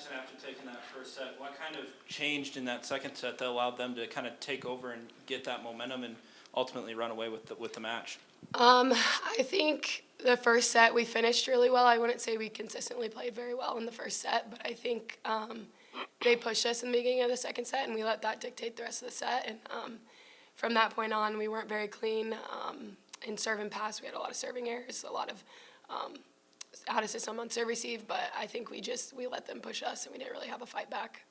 Madison, after taking that first set, what kind of changed in that second set that allowed them to kind of take over and get that momentum and ultimately run away with the match? I think the first set we finished really well. I wouldn't say we consistently played very well in the first set, but I think they pushed us in the beginning of the second set, and we let that dictate the rest of the set. And from that point on, we weren't very clean in serve and pass. We had a lot of serving errors, a lot of out of system on serve receive, but I think we let them push us, and we didn't really have a fight back.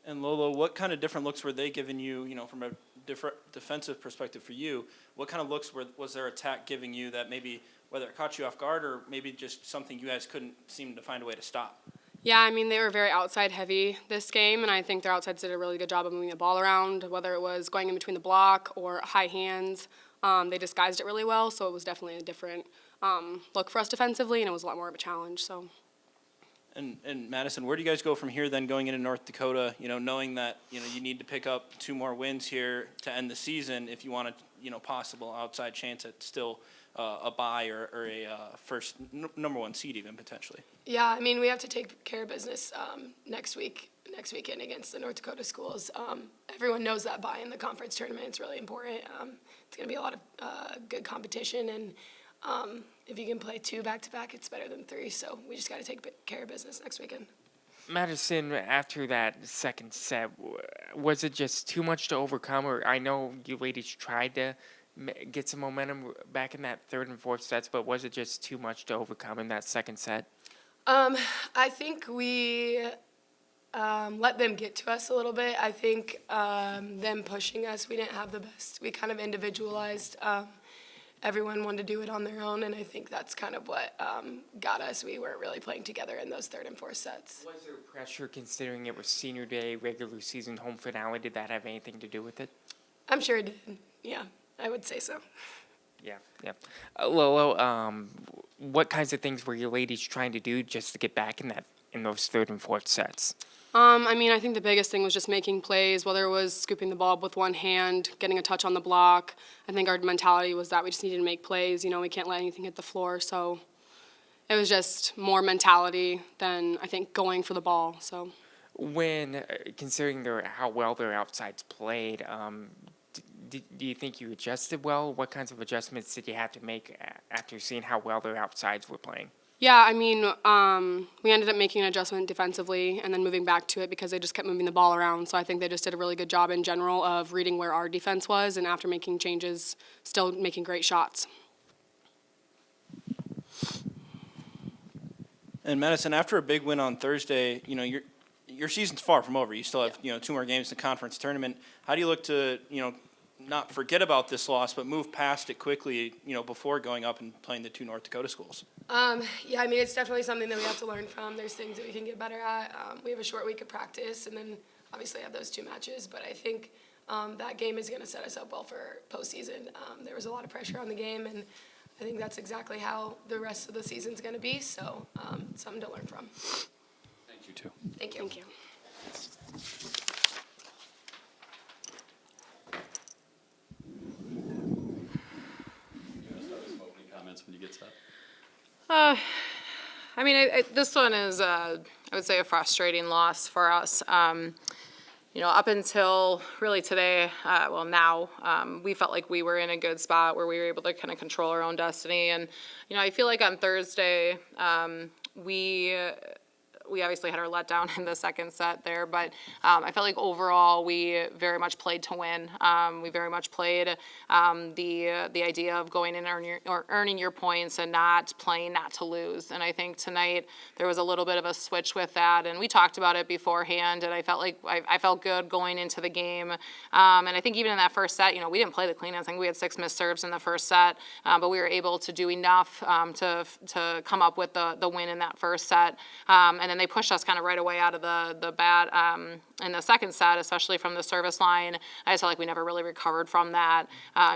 And Lolo, what kind of different looks were they giving you, from a different defensive perspective for you? What kind of looks was their attack giving you that maybe, whether it caught you off guard or maybe just something you guys couldn't seem to find a way to stop? Yeah, I mean, they were very outside heavy this game, and I think their outsides did a really good job of moving the ball around, whether it was going in between the block or high hands. They disguised it really well, so it was definitely a different look for us defensively, and it was a lot more of a challenge. So. And Madison, where do you guys go from here then going into North Dakota, knowing that, you need to pick up 2 more wins here to end the season if you want a, possible outside chance at still a bye or a first number 1 seed even potentially? Yeah, I mean, we have to take care of business next weekend against the North Dakota schools. Everyone knows that bye in the conference tournament. It's really important. It's going to be a lot of good competition, and if you can play 2 back-to-back, it's better than 3. So we just got to take care of business next weekend. Madison, after that second set, was it just too much to overcome? Or I know you ladies tried to get some momentum back in that third and fourth sets, but was it just too much to overcome in that second set? I think we let them get to us a little bit. I think them pushing us, we didn't have the best. We kind of individualized. Everyone wanted to do it on their own, and I think that's kind of what got us. We weren't really playing together in those third and fourth sets. Was there pressure considering it was senior day, regular season, home finale? Did that have anything to do with it? I'm sure it did. Yeah, I would say so. Yeah. Lolo, what kinds of things were you ladies trying to do just to get back in those third and fourth sets? I mean, I think the biggest thing was just making plays, whether it was scooping the ball up with one hand, getting a touch on the block. I think our mentality was that we just needed to make plays. We can't let anything hit the floor. So it was just more mentality than, I think, going for the ball. So when, considering how well their outsides played, do you think you adjusted well? What kinds of adjustments did you have to make after seeing how well their outsides were playing? Yeah, I mean, we ended up making an adjustment defensively and then moving back to it because they just kept moving the ball around. So I think they just did a really good job in general of reading where our defense was, and after making changes, still making great shots. And Madison, after a big win on Thursday, your season's far from over. You still have 2 more games in the conference tournament. How do you look to not forget about this loss, but move past it quickly, before going up and playing the 2 North Dakota schools? Yeah, I mean, it's definitely something that we have to learn from. There's things that we can get better at. We have a short week of practice, and then obviously have those 2 matches. But I think that game is going to set us up well for postseason. There was a lot of pressure on the game, and I think that's exactly how the rest of the season's going to be. So something to learn from. Thank you, too. Thank you. Thank you. Comments when you get set. I mean, this one is, I would say, a frustrating loss for us. Up until really today, now, we felt like we were in a good spot where we were able to kind of control our own destiny. And, I feel like on Thursday, we obviously had our letdown in the second set there, but I felt like overall we very much played to win. We very much played the idea of going in or earning your points and not playing not to lose. And I think tonight there was a little bit of a switch with that, and we talked about it beforehand. And I felt like I felt good going into the game. And I think even in that first set, we didn't play the cleanest. I think we had 6 missed serves in the first set, but we were able to do enough to come up with the win in that first set. And then they pushed us kind of right away out of the bat in the second set, especially from the service line. I just felt like we never really recovered from that.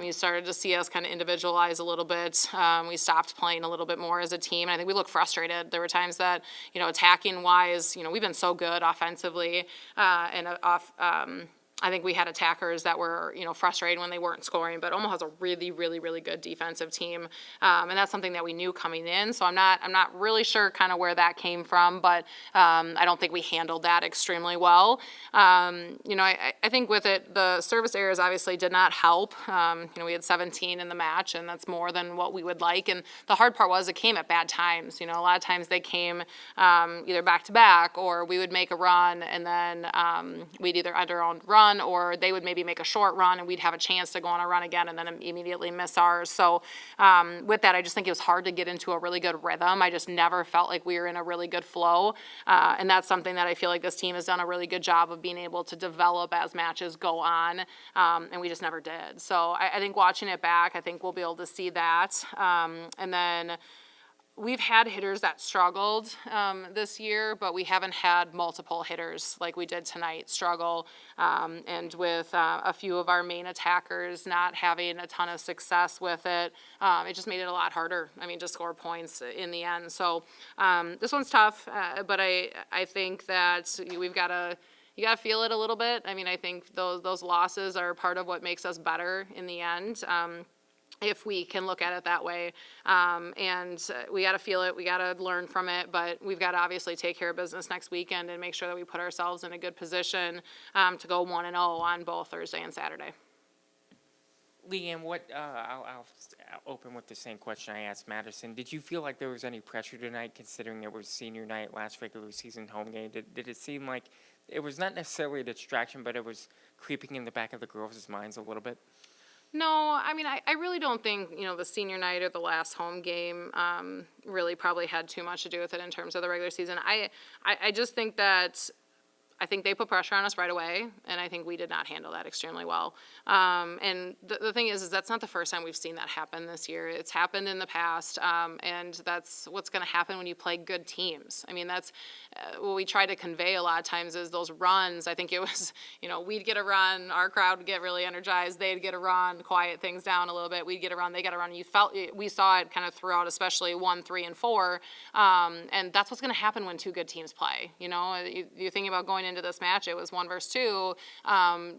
You started to see us kind of individualize a little bit. We stopped playing a little bit more as a team, and I think we looked frustrated. There were times that, attacking-wise, we've been so good offensively and I think we had attackers that were, frustrated when they weren't scoring, but Omaha's a really, really, really good defensive team. And that's something that we knew coming in. So I'm not really sure kind of where that came from, but I don't think we handled that extremely well. I think with it, the service errors obviously did not help. We had 17 in the match, and that's more than what we would like. And the hard part was it came at bad times. A lot of times they came either back to back, or we would make a run and then we'd either end our own run, or they would maybe make a short run and we'd have a chance to go on a run again and then immediately miss ours. So with that, I just think it was hard to get into a really good rhythm. I just never felt like we were in a really good flow. And that's something that I feel like this team has done a really good job of being able to develop as matches go on. And we just never did. So I think watching it back, I think we'll be able to see that. And then we've had hitters that struggled this year, but we haven't had multiple hitters like we did tonight struggle. And with a few of our main attackers not having a ton of success with it, it just made it a lot harder, to score points in the end. So this one's tough, but I think that we've got to you got to feel it a little bit. I think those losses are part of what makes us better in the end. If we can look at it that way. And we got to feel it, we got to learn from it, but we've got to obviously take care of business next weekend and make sure that we put ourselves in a good position to go 1-0 on both Thursday and Saturday. Leanne, I'll open with the same question I asked Madison. Did you feel like there was any pressure tonight, considering it was senior night, last regular season home game? Did it seem like it was not necessarily a distraction, but it was creeping in the back of the girls' minds a little bit? No, I really don't think, the senior night or the last home game really probably had too much to do with it in terms of the regular season. I just think that I think they put pressure on us right away, and I think we did not handle that extremely well. And the thing is that's not the first time we've seen that happen this year. It's happened in the past, and that's what's going to happen when you play good teams. That's what we try to convey a lot of times is those runs. I think it was, we'd get a run, our crowd would get really energized, they'd get a run, quiet things down a little bit, we'd get a run, they got a run. We saw it kind of throughout, especially 1, 3, and 4, and that's what's going to happen when two good teams play. You're thinking about going into this match, it was 1 versus 2.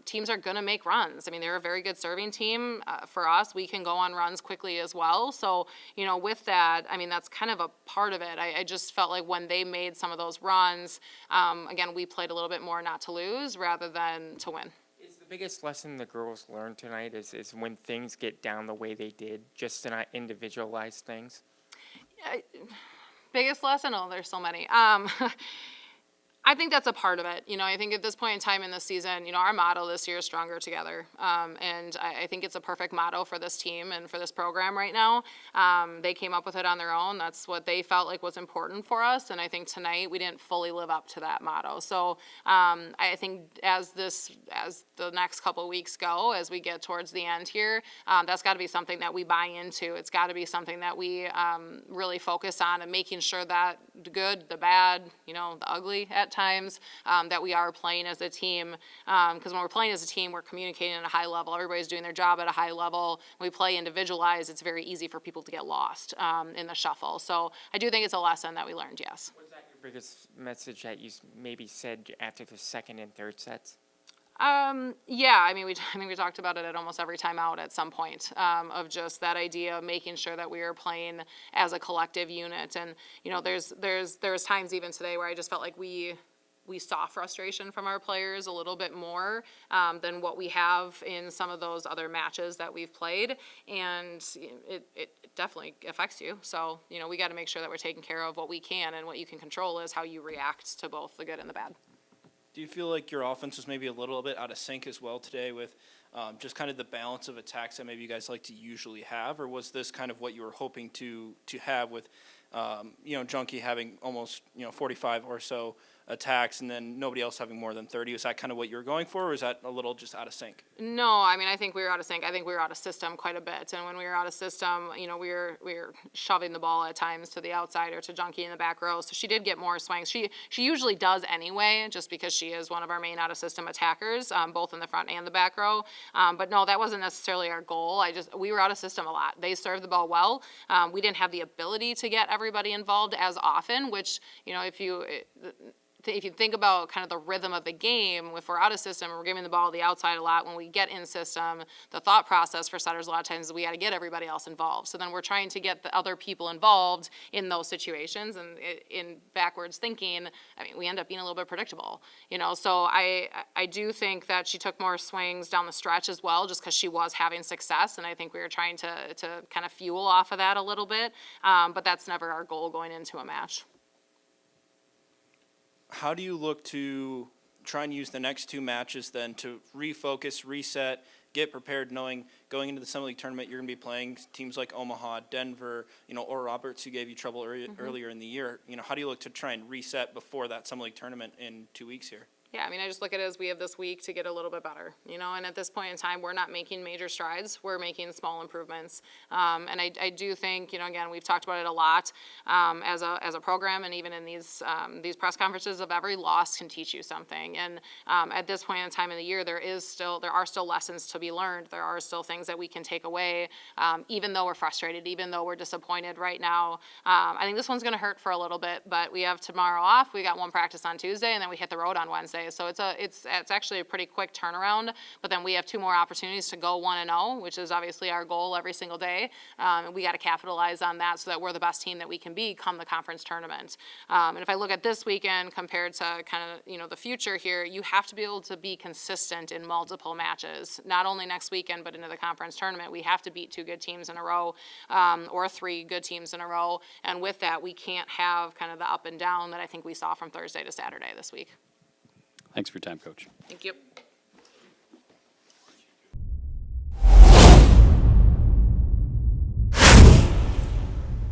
Teams are going to make runs. They're a very good serving team. For us, we can go on runs quickly as well. So, with that, that's kind of a part of it. I just felt like when they made some of those runs, again, we played a little bit more not to lose rather than to win. Is the biggest lesson the girls learned tonight is when things get down the way they did, just to not individualize things? Biggest lesson? Oh, there's so many. I think that's a part of it. I think at this point in time in the season, our motto this year is Stronger Together. And I think it's a perfect motto for this team and for this program right now. They came up with it on their own. That's what they felt like was important for us. And I think tonight we didn't fully live up to that motto. So I think as the next couple of weeks go, as we get towards the end here, that's got to be something that we buy into. It's got to be something that we really focus on and making sure that the good, the bad, the ugly at times, that we are playing as a team. Because when we're playing as a team, we're communicating at a high level. Everybody's doing their job at a high level. When we play individualized, it's very easy for people to get lost in the shuffle. So I do think it's a lesson that we learned, yes. Was that your biggest message that you maybe said after the second and third sets? Yeah, I think we talked about it at almost every time out at some point, of just that idea of making sure that we are playing as a collective unit. And, there's times even today where I just felt like we saw frustration from our players a little bit more than what we have in some of those other matches that we've played. And it definitely affects you. So, we got to make sure that we're taking care of what we can, and what you can control is how you react to both the good and the bad. Do you feel like your offense was maybe a little bit out of sync as well today with just kind of the balance of attacks that maybe you guys like to usually have, or was this kind of what you were hoping to have with, Junkie having almost 45 or so attacks and then nobody else having more than 30? Is that kind of what you were going for, or is that a little just out of sync? No, I think we were out of sync. I think we were out of system quite a bit. And when we were out of system, we were shoving the ball at times to the outside or to Junkie in the back row. So she did get more swings. She usually does anyway, just because she is one of our main out of system attackers, both in the front and the back row. But no, that wasn't necessarily our goal. We were out of system a lot. They served the ball well. We didn't have the ability to get everybody involved as often, which, if you think about kind of the rhythm of the game, if we're out of system and we're giving the ball to the outside a lot, when we get in system, the thought process for setters a lot of times is we got to get everybody else involved. So then we're trying to get the other people involved in those situations, and in backwards thinking, I mean, we end up being a little bit predictable, you know. So I do think that she took more swings down the stretch as well, just because she was having success, and I think we were trying to kind of fuel off of that a little bit. But that's never our goal going into a match. How do you look to try and use the next two matches then to refocus, reset, get prepared, knowing going into the Summer League tournament you're going to be playing teams like Omaha, Denver, or Roberts, who gave you trouble earlier in the year? How do you look to try and reset before that Summer League tournament in 2 weeks here? Yeah, I mean, I just look at it as we have this week to get a little bit better, and at this point in time, we're not making major strides. We're making small improvements. And I do think, again, we've talked about it a lot as a program, and even in these press conferences, of every loss can teach you something. And at this point in time of the year, there are still lessons to be learned. There are still things that we can take away, even though we're frustrated, even though we're disappointed right now. I think this one's going to hurt for a little bit, but we have tomorrow off. We got one practice on Tuesday, and then we hit the road on Wednesday. So it's actually a pretty quick turnaround, but then we have 2 more opportunities to go 1-0, which is obviously our goal every single day. And we got to capitalize on that so that we're the best team that we can be come the conference tournament. And if I look at this weekend compared to kind of, the future here, you have to be able to be consistent in multiple matches, not only next weekend, but into the conference tournament. We have to beat 2 good teams in a row, or 3 good teams in a row. And with that, we can't have kind of the up and down that I think we saw from Thursday to Saturday this week. Thanks for your time, Coach. Thank you.